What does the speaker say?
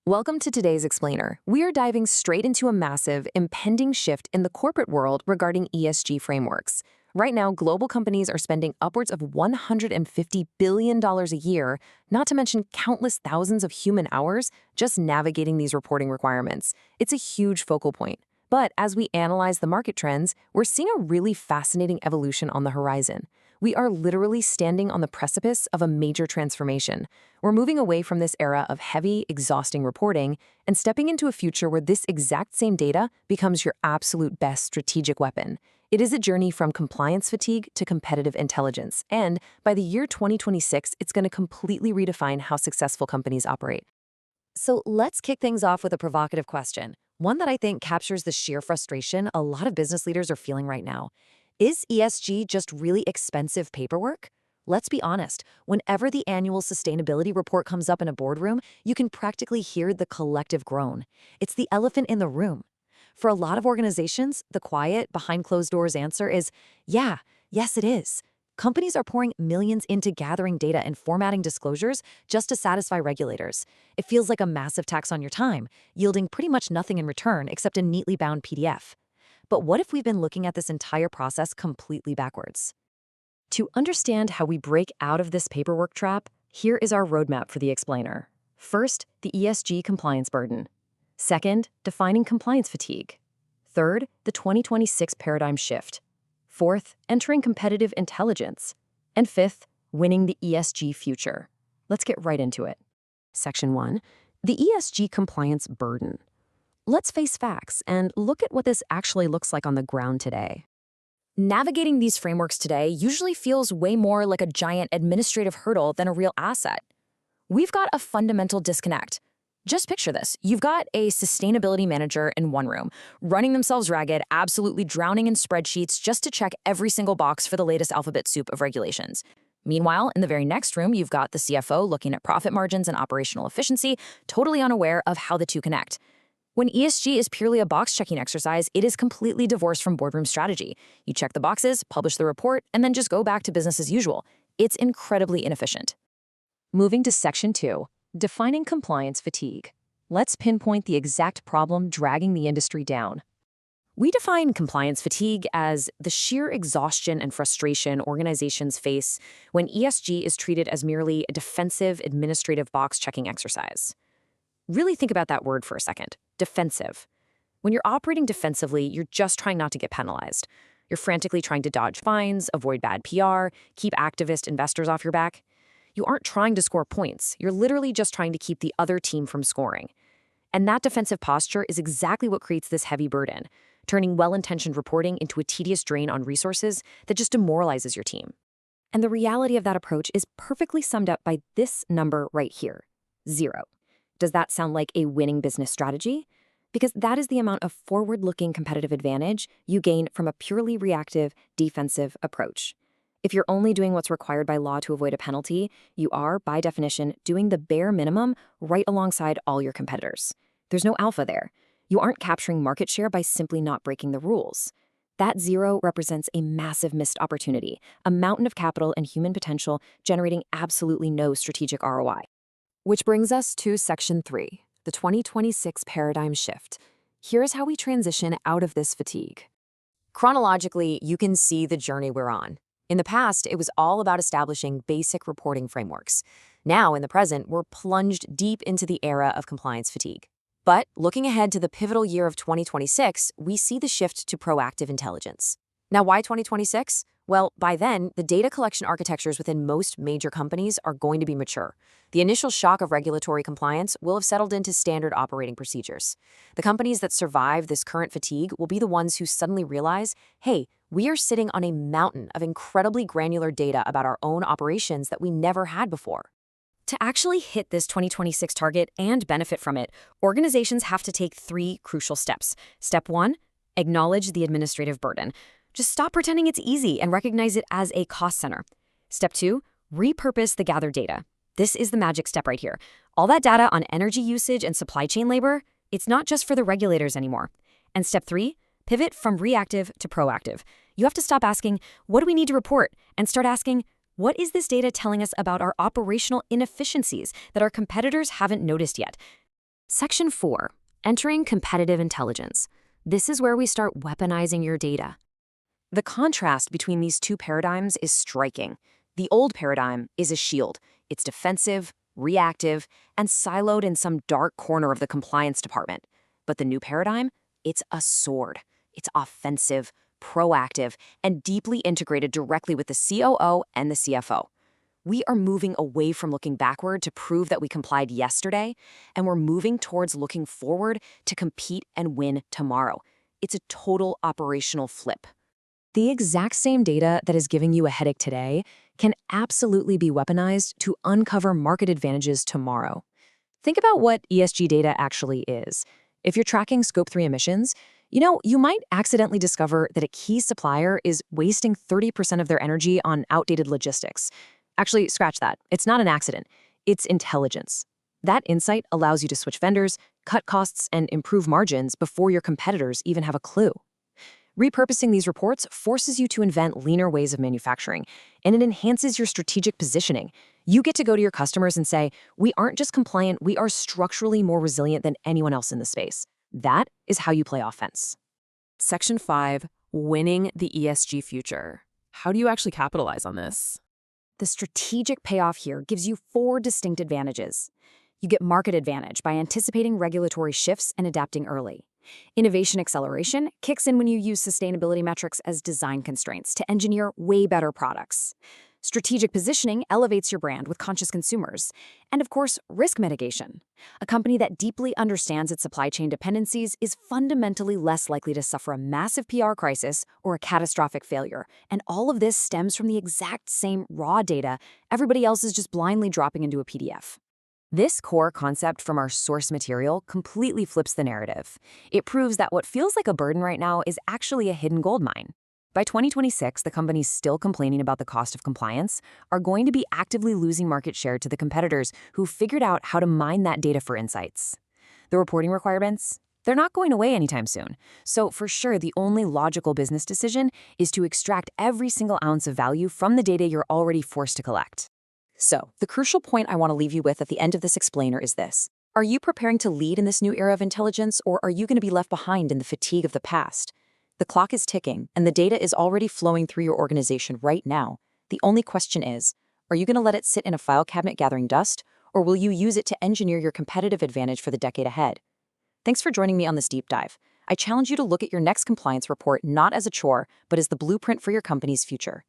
Welcome to today's Explainer. We are diving straight into a massive, impending shift in the corporate world regarding ESG frameworks. Right now, global companies are spending upwards of $150 billion a year, not to mention countless thousands of human hours, just navigating these reporting requirements. It's a huge focal point. But as we analyze the market trends, we're seeing a really fascinating evolution on the horizon. We are literally standing on the precipice of a major transformation. We're moving away from this era of heavy, exhausting reporting and stepping into a future where this exact same data becomes your absolute best strategic weapon. It is a journey from compliance fatigue to competitive intelligence, and by the year 2026, it's going to completely redefine how successful companies operate. So let's kick things off with a provocative question, one that I think captures the sheer frustration a lot of business leaders are feeling right now. Is ESG just really expensive paperwork? Let's be honest, whenever the annual sustainability report comes up in a boardroom, you can practically hear the collective groan. It's the elephant in the room. For a lot of organizations, the quiet, behind closed doors answer is, yes it is. Companies are pouring millions into gathering data and formatting disclosures just to satisfy regulators. It feels like a massive tax on your time, yielding pretty much nothing in return except a neatly bound PDF. But what if we've been looking at this entire process completely backwards? To understand how we break out of this paperwork trap, here is our roadmap for the explainer. First, the ESG compliance burden. Second, defining compliance fatigue. Third, the 2026 paradigm shift. Fourth, entering competitive intelligence. And fifth, winning the ESG future. Let's get right into it. Section 1, the ESG compliance burden. Let's face facts and look at what this actually looks like on the ground today. Navigating these frameworks today usually feels way more like a giant administrative hurdle than a real asset. We've got a fundamental disconnect. Just picture this. You've got a sustainability manager in one room, running themselves ragged, absolutely drowning in spreadsheets just to check every single box for the latest alphabet soup of regulations. Meanwhile, in the very next room, you've got the CFO looking at profit margins and operational efficiency, totally unaware of how the two connect. When ESG is purely a box-checking exercise, it is completely divorced from boardroom strategy. You check the boxes, publish the report, and then just go back to business as usual. It's incredibly inefficient. Moving to Section 2, defining compliance fatigue. Let's pinpoint the exact problem dragging the industry down. We define compliance fatigue as the sheer exhaustion and frustration organizations face when ESG is treated as merely a defensive administrative box-checking exercise. Really think about that word for a second. Defensive. When you're operating defensively, you're just trying not to get penalized. You're frantically trying to dodge fines, avoid bad PR, keep activist investors off your back. You aren't trying to score points. You're literally just trying to keep the other team from scoring. And that defensive posture is exactly what creates this heavy burden, turning well-intentioned reporting into a tedious drain on resources that just demoralizes your team. And the reality of that approach is perfectly summed up by this number right here, 0. Does that sound like a winning business strategy? Because that is the amount of forward-looking competitive advantage you gain from a purely reactive, defensive approach. If you're only doing what's required by law to avoid a penalty, you are, by definition, doing the bare minimum right alongside all your competitors. There's no alpha there. You aren't capturing market share by simply not breaking the rules. That 0 represents a massive missed opportunity, a mountain of capital and human potential generating absolutely no strategic ROI. Which brings us to Section 3, the 2026 paradigm shift. Here's how we transition out of this fatigue. Chronologically, you can see the journey we're on. In the past, it was all about establishing basic reporting frameworks. Now, in the present, we're plunged deep into the era of compliance fatigue. But looking ahead to the pivotal year of 2026, we see the shift to proactive intelligence. Now, why 2026? Well, by then, the data collection architectures within most major companies are going to be mature. The initial shock of regulatory compliance will have settled into standard operating procedures. The companies that survive this current fatigue will be the ones who suddenly realize, hey, we are sitting on a mountain of incredibly granular data about our own operations that we never had before. To actually hit this 2026 target and benefit from it, organizations have to take 3 crucial steps. Step 1, acknowledge the administrative burden. Just stop pretending it's easy and recognize it as a cost center. Step 2, repurpose the gathered data. This is the magic step right here. All that data on energy usage and supply chain labor, it's not just for the regulators anymore. And step 3, pivot from reactive to proactive. You have to stop asking, what do we need to report? And start asking, what is this data telling us about our operational inefficiencies that our competitors haven't noticed yet? Section 4. Entering competitive intelligence. This is where we start weaponizing your data. The contrast between these two paradigms is striking. The old paradigm is a shield. It's defensive, reactive, and siloed in some dark corner of the compliance department. But the new paradigm? It's a sword. It's offensive, proactive, and deeply integrated directly with the COO and the CFO. We are moving away from looking backward to prove that we complied yesterday, and we're moving towards looking forward to compete and win tomorrow. It's a total operational flip. The exact same data that is giving you a headache today can absolutely be weaponized to uncover market advantages tomorrow. Think about what ESG data actually is. If you're tracking Scope 3 emissions, you might accidentally discover that a key supplier is wasting 30% of their energy on outdated logistics. Actually, scratch that. It's not an accident. It's intelligence. That insight allows you to switch vendors, cut costs, and improve margins before your competitors even have a clue. Repurposing these reports forces you to invent leaner ways of manufacturing, and it enhances your strategic positioning. You get to go to your customers and say, we aren't just compliant, we are structurally more resilient than anyone else in the space. That is how you play offense. Section 5, winning the ESG future. How do you actually capitalize on this? The strategic payoff here gives you 4 distinct advantages. You get market advantage by anticipating regulatory shifts and adapting early. Innovation acceleration kicks in when you use sustainability metrics as design constraints to engineer way better products. Strategic positioning elevates your brand with conscious consumers. And of course, risk mitigation. A company that deeply understands its supply chain dependencies is fundamentally less likely to suffer a massive PR crisis or a catastrophic failure. And all of this stems from the exact same raw data everybody else is just blindly dropping into a PDF. This core concept from our source material completely flips the narrative. It proves that what feels like a burden right now is actually a hidden gold mine. By 2026, the companies still complaining about the cost of compliance are going to be actively losing market share to the competitors who figured out how to mine that data for insights. The reporting requirements? They're not going away anytime soon. So for sure, the only logical business decision is to extract every single ounce of value from the data you're already forced to collect. So, the crucial point I want to leave you with at the end of this explainer is this. Are you preparing to lead in this new era of intelligence, or are you going to be left behind in the fatigue of the past? The clock is ticking, and the data is already flowing through your organization right now. The only question is, are you going to let it sit in a file cabinet gathering dust, or will you use it to engineer your competitive advantage for the decade ahead? Thanks for joining me on this deep dive. I challenge you to look at your next compliance report not as a chore, but as the blueprint for your company's future.